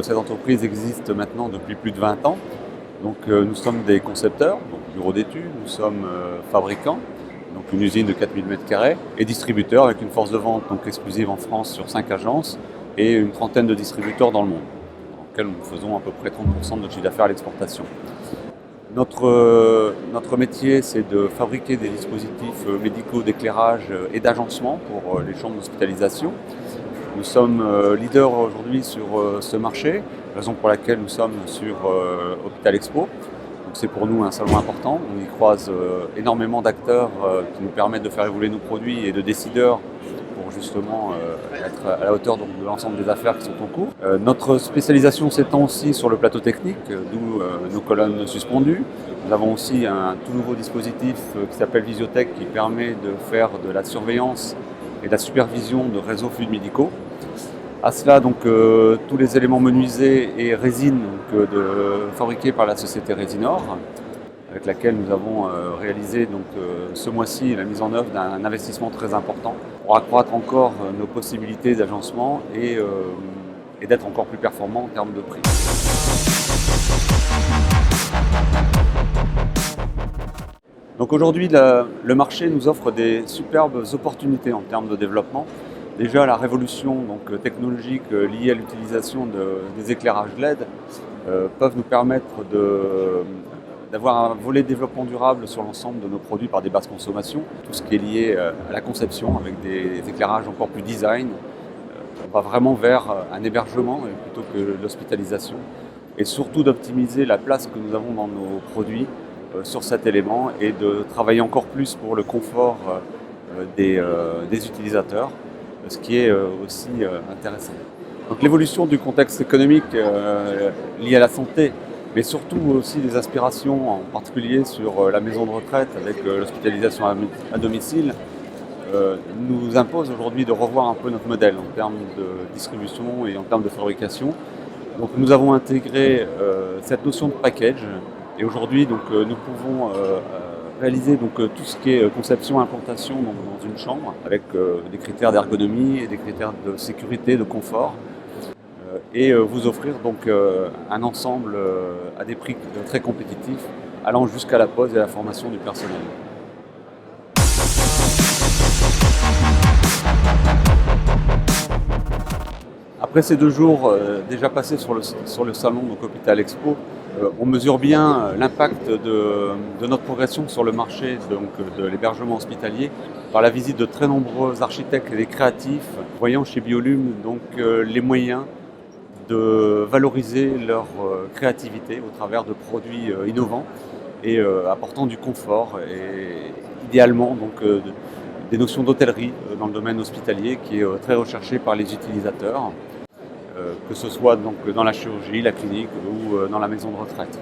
cette entreprise existe maintenant depuis plus de 20 ans. Donc nous sommes des concepteurs, donc bureau d'études, nous sommes fabricants, donc une usine de 4000 m², et distributeurs avec une force de vente donc exclusive en France sur 5 agences et une trentaine de distributeurs dans le monde, dans lesquels nous faisons à peu près 30% de notre chiffre d'affaires à l'exportation. Notre métier, c'est de fabriquer des dispositifs médicaux d'éclairage et d'agencement pour les chambres d'hospitalisation. Nous sommes leaders aujourd'hui sur ce marché, raison pour laquelle nous sommes sur Hôpital Expo. Donc c'est pour nous un salon important. On y croise énormément d'acteurs qui nous permettent de faire évoluer nos produits et de décideurs pour justement être à la hauteur de l'ensemble des affaires qui sont en cours. Notre spécialisation s'étend aussi sur le plateau technique, d'où nos colonnes suspendues. Nous avons aussi un tout nouveau dispositif qui s'appelle Visiotech qui permet de faire de la surveillance et de la supervision de réseaux fluides médicaux. À cela, donc, tous les éléments menuisés et résines fabriqués par la société Resinor, avec laquelle nous avons réalisé donc, ce mois-ci la mise en œuvre d'un investissement très important pour accroître encore nos possibilités d'agencement et d'être encore plus performants en termes de prix. Donc aujourd'hui, le marché nous offre des superbes opportunités en termes de développement. Déjà, la révolution donc, technologique liée à l'utilisation des éclairages LED peuvent nous permettre d'avoir un volet développement durable sur l'ensemble de nos produits par des basses consommations. Tout ce qui est lié à la conception avec des éclairages encore plus design. On va vraiment vers un hébergement plutôt que l'hospitalisation. Et surtout d'optimiser la place que nous avons dans nos produits sur cet élément et de travailler encore plus pour le confort des utilisateurs, ce qui est aussi intéressant. Donc l'évolution du contexte économique lié à la santé, mais surtout aussi des aspirations, en particulier sur la maison de retraite avec l'hospitalisation à domicile, nous impose aujourd'hui de revoir un peu notre modèle en termes de distribution et en termes de fabrication. Donc nous avons intégré cette notion de package et aujourd'hui donc, nous pouvons réaliser donc, tout ce qui est conception et implantation dans une chambre avec des critères d'ergonomie et des critères de sécurité, de confort et vous offrir donc un ensemble à des prix très compétitifs allant jusqu'à la pose et la formation du personnel. Après ces 2 jours déjà passés sur le salon donc Hôpital Expo, on mesure bien l'impact de notre progression sur le marché donc, de l'hébergement hospitalier par la visite de très nombreux architectes et créatifs, voyant chez Biolume donc, les moyens de valoriser leur créativité au travers de produits innovants et apportant du confort et idéalement donc, des notions d'hôtellerie dans le domaine hospitalier qui est très recherché par les utilisateurs. Que ce soit donc dans la chirurgie, la clinique ou dans la maison de retraite.